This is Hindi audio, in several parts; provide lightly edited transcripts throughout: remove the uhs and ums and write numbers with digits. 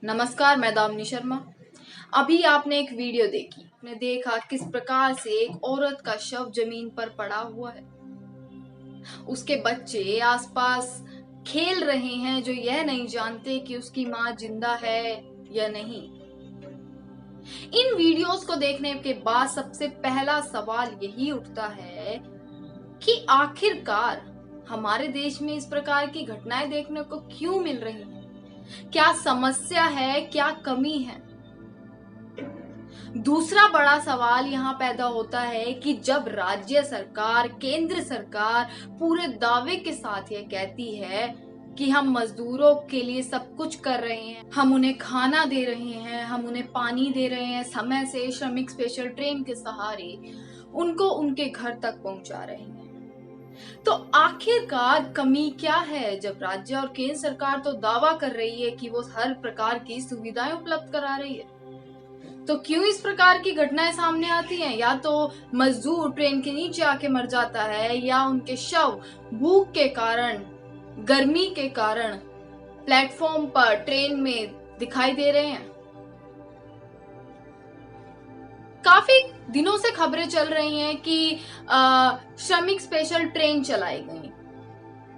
नमस्कार, मैं दामिनी शर्मा। अभी आपने एक वीडियो देखी, आपने देखा किस प्रकार से एक औरत का शव जमीन पर पड़ा हुआ है। उसके बच्चे आसपास खेल रहे हैं जो यह नहीं जानते कि उसकी माँ जिंदा है या नहीं। इन वीडियोस को देखने के बाद सबसे पहला सवाल यही उठता है कि आखिरकार हमारे देश में इस प्रकार की घटनाएं देखने को क्यों मिल रही हैं? क्या समस्या है, क्या कमी है? दूसरा बड़ा सवाल यहाँ पैदा होता है कि जब राज्य सरकार, केंद्र सरकार पूरे दावे के साथ यह कहती है कि हम मजदूरों के लिए सब कुछ कर रहे हैं, हम उन्हें खाना दे रहे हैं, हम उन्हें पानी दे रहे हैं, समय से श्रमिक स्पेशल ट्रेन के सहारे उनको उनके घर तक पहुंचा रहे हैं, तो आखिरकार कमी क्या है? जब राज्य और केंद्र सरकार तो दावा कर रही है कि वो हर प्रकार की सुविधाएं उपलब्ध करा रही है, तो क्यों इस प्रकार की घटनाएं सामने आती हैं? या तो मजदूर ट्रेन के नीचे आके मर जाता है, या उनके शव भूख के कारण, गर्मी के कारण प्लेटफॉर्म पर ट्रेन में दिखाई दे रहे हैं। काफी दिनों से खबरें चल रही हैं कि श्रमिक स्पेशल ट्रेन चलाई गई,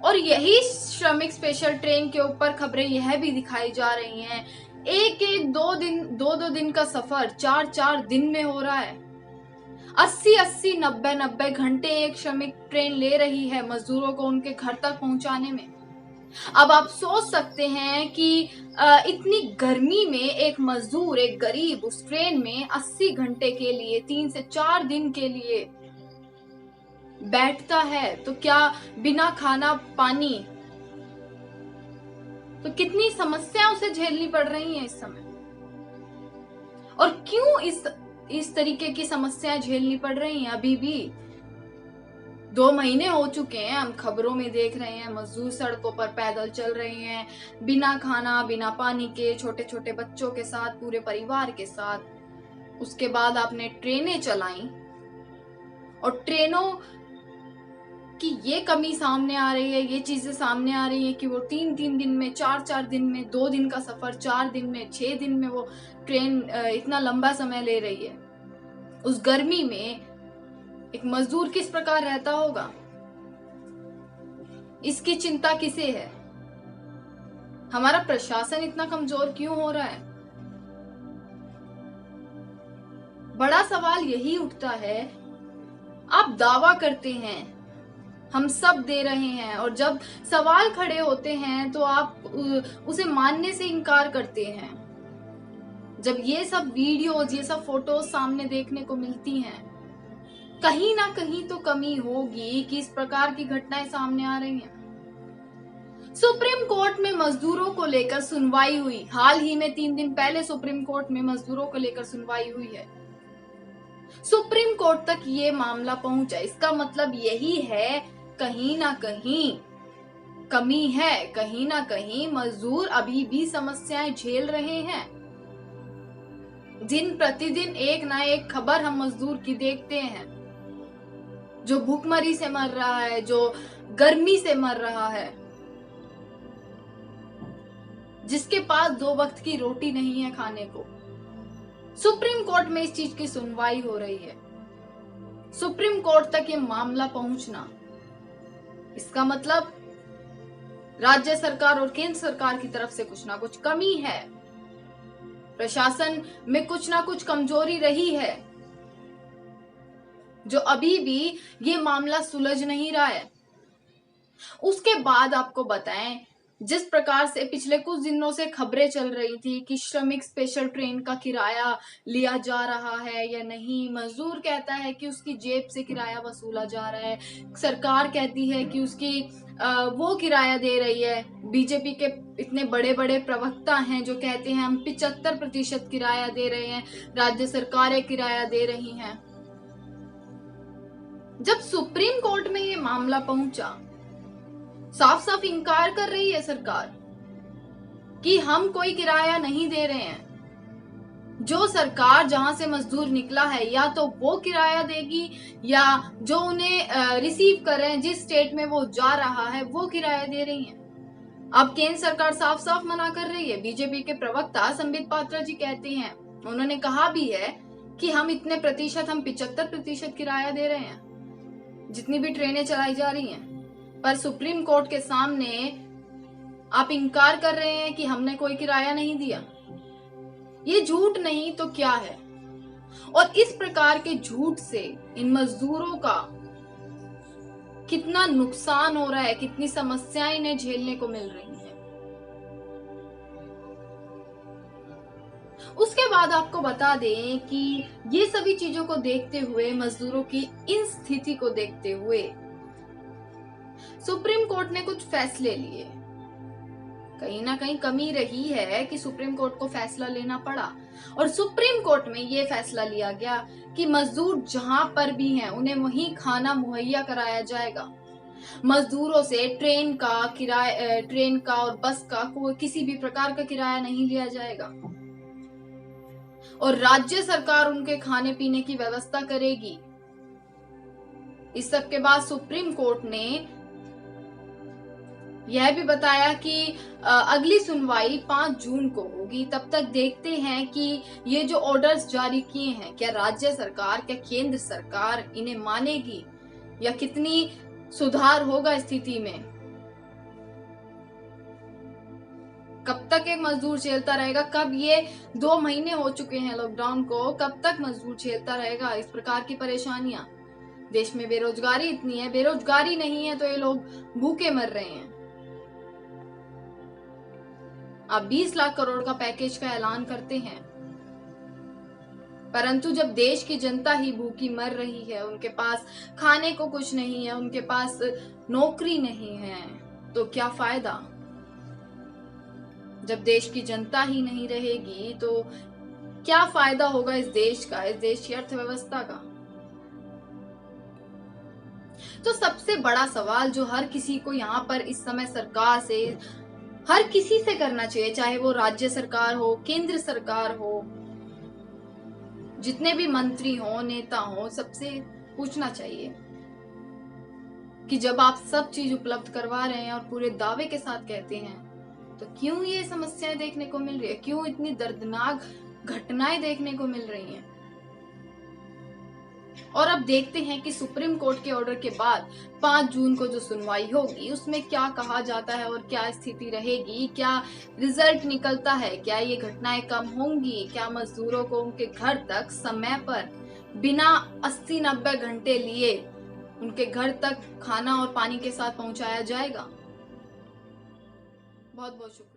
और यही श्रमिक स्पेशल ट्रेन के ऊपर खबरें यह भी दिखाई जा रही हैं, एक दो दिन का सफर 4 दिन में हो रहा है। 80 90 घंटे एक श्रमिक ट्रेन ले रही है मजदूरों को उनके घर तक पहुंचाने में। अब आप सोच सकते हैं कि इतनी गर्मी में एक मजदूर, एक गरीब उस ट्रेन में 80 घंटे के लिए, 3 से 4 दिन के लिए बैठता है, तो क्या बिना खाना पानी, तो कितनी समस्याएं उसे झेलनी पड़ रही हैं इस समय। और क्यों इस तरीके की समस्याएं झेलनी पड़ रही हैं? अभी भी 2 महीने हो चुके हैं, हम खबरों में देख रहे हैं मजदूर सड़कों पर पैदल चल रहे हैं, बिना खाना बिना पानी के, छोटे छोटे बच्चों के साथ, पूरे परिवार के साथ। उसके बाद आपने ट्रेनें चलाई, और ट्रेनों कि ये कमी सामने आ रही है, ये चीजें सामने आ रही है कि वो 3 दिन में, 4 दिन में, 2 दिन का सफर 4 दिन में, 6 दिन में वो ट्रेन इतना लंबा समय ले रही है। उस गर्मी में एक मजदूर किस प्रकार रहता होगा, इसकी चिंता किसे है? हमारा प्रशासन इतना कमजोर क्यों हो रहा है? बड़ा सवाल यही उठता है। आप दावा करते हैं हम सब दे रहे हैं, और जब सवाल खड़े होते हैं तो आप उसे मानने से इनकार करते हैं। जब ये सब वीडियोज, ये सब फोटोज सामने देखने को मिलती हैं, कहीं ना कहीं तो कमी होगी कि इस प्रकार की घटनाएं सामने आ रही हैं। सुप्रीम कोर्ट में मजदूरों को लेकर सुनवाई हुई, हाल ही में 3 दिन पहले सुप्रीम कोर्ट में मजदूरों को लेकर सुनवाई हुई है। सुप्रीम कोर्ट तक ये मामला पहुंचा, इसका मतलब यही है कहीं ना कहीं कमी है, कहीं ना कहीं मजदूर अभी भी समस्याएं झेल रहे हैं। दिन प्रतिदिन एक ना एक खबर हम मजदूर की देखते हैं, जो भूखमरी से मर रहा है, जो गर्मी से मर रहा है, जिसके पास 2 वक्त की रोटी नहीं है खाने को। सुप्रीम कोर्ट में इस चीज की सुनवाई हो रही है। सुप्रीम कोर्ट तक ये मामला पहुंचना, इसका मतलब राज्य सरकार और केंद्र सरकार की तरफ से कुछ ना कुछ कमी है, प्रशासन में कुछ ना कुछ कमजोरी रही है, जो अभी भी ये मामला सुलझ नहीं रहा है। उसके बाद आपको बताएं, जिस प्रकार से पिछले कुछ दिनों से खबरें चल रही थी कि श्रमिक स्पेशल ट्रेन का किराया लिया जा रहा है या नहीं, मजदूर कहता है कि उसकी जेब से किराया वसूला जा रहा है, सरकार कहती है कि उसकी वो किराया दे रही है। बीजेपी के इतने बड़े बड़े प्रवक्ता हैं जो कहते हैं हम 75% किराया दे रहे हैं, राज्य सरकारें किराया दे रही हैं। जब सुप्रीम कोर्ट में ये मामला पहुंचा, साफ साफ इनकार कर रही है सरकार कि हम कोई किराया नहीं दे रहे हैं। जो सरकार जहां से मजदूर निकला है, या तो वो किराया देगी, या जो उन्हें रिसीव कर रहे हैं, जिस स्टेट में वो जा रहा है, वो किराया दे रही है। अब केंद्र सरकार साफ साफ मना कर रही है। बीजेपी के प्रवक्ता संबित पात्रा जी कहते हैं, उन्होंने कहा भी है कि हम 75% किराया दे रहे हैं जितनी भी ट्रेनें चलाई जा रही हैं, पर सुप्रीम कोर्ट के सामने आप इनकार कर रहे हैं कि हमने कोई किराया नहीं दिया। ये झूठ नहीं तो क्या है? और इस प्रकार के झूठ से इन मजदूरों का कितना नुकसान हो रहा है, कितनी समस्याएं इन्हें झेलने को मिल रही हैं। उसके बाद आपको बता दें कि ये सभी चीजों को देखते हुए, मजदूरों की इन स्थिति को देखते हुए सुप्रीम कोर्ट ने कुछ फैसले लिए। कहीं ना कहीं कमी रही है कि सुप्रीम कोर्ट को फैसला लेना पड़ा, और सुप्रीम कोर्ट में यह फैसला लिया गया कि मजदूर जहां पर भी हैं उन्हें वहीं खाना मुहैया कराया जाएगा। मजदूरों से ट्रेन का और बस का कोई किसी भी प्रकार का किराया नहीं लिया जाएगा, और राज्य सरकार उनके खाने पीने की व्यवस्था करेगी। इस सब के बाद सुप्रीम कोर्ट ने यह भी बताया कि अगली सुनवाई 5 जून को होगी। तब तक देखते हैं कि ये जो ऑर्डर्स जारी किए हैं, क्या राज्य सरकार, क्या केंद्र सरकार इन्हें मानेगी या कितनी सुधार होगा स्थिति में। कब तक एक मजदूर झेलता रहेगा? कब ये 2 महीने हो चुके हैं लॉकडाउन को, कब तक मजदूर झेलता रहेगा इस प्रकार की परेशानियां? देश में बेरोजगारी इतनी है, बेरोजगारी नहीं है तो ये लोग भूखे मर रहे हैं। आप 20 लाख करोड़ का पैकेज का ऐलान करते हैं, परंतु जब देश की जनता ही भूखी मर रही है, उनके पास खाने को कुछ नहीं है, उनके पास नौकरी नहीं है, तो क्या फायदा? जब देश की जनता ही नहीं रहेगी तो क्या फायदा होगा इस देश का, इस देश की अर्थव्यवस्था का? तो सबसे बड़ा सवाल जो हर किसी को यहाँ पर इस समय सरकार से, हर किसी से करना चाहिए, चाहे वो राज्य सरकार हो, केंद्र सरकार हो, जितने भी मंत्री हो, नेता हो, सबसे पूछना चाहिए कि जब आप सब चीज उपलब्ध करवा रहे हैं और पूरे दावे के साथ कहते हैं, तो क्यों ये समस्याएं देखने को मिल रही है? क्यों इतनी दर्दनाक घटनाएं देखने को मिल रही हैं? और अब देखते हैं कि सुप्रीम कोर्ट के ऑर्डर के बाद 5 जून को जो सुनवाई होगी उसमें क्या कहा जाता है और क्या स्थिति रहेगी, क्या रिजल्ट निकलता है, क्या ये घटनाएं कम होंगी, क्या मजदूरों को उनके घर तक समय पर बिना 80-90 घंटे लिए उनके घर तक खाना और पानी के साथ पहुंचाया जाएगा। बहुत बहुत शुक्रिया।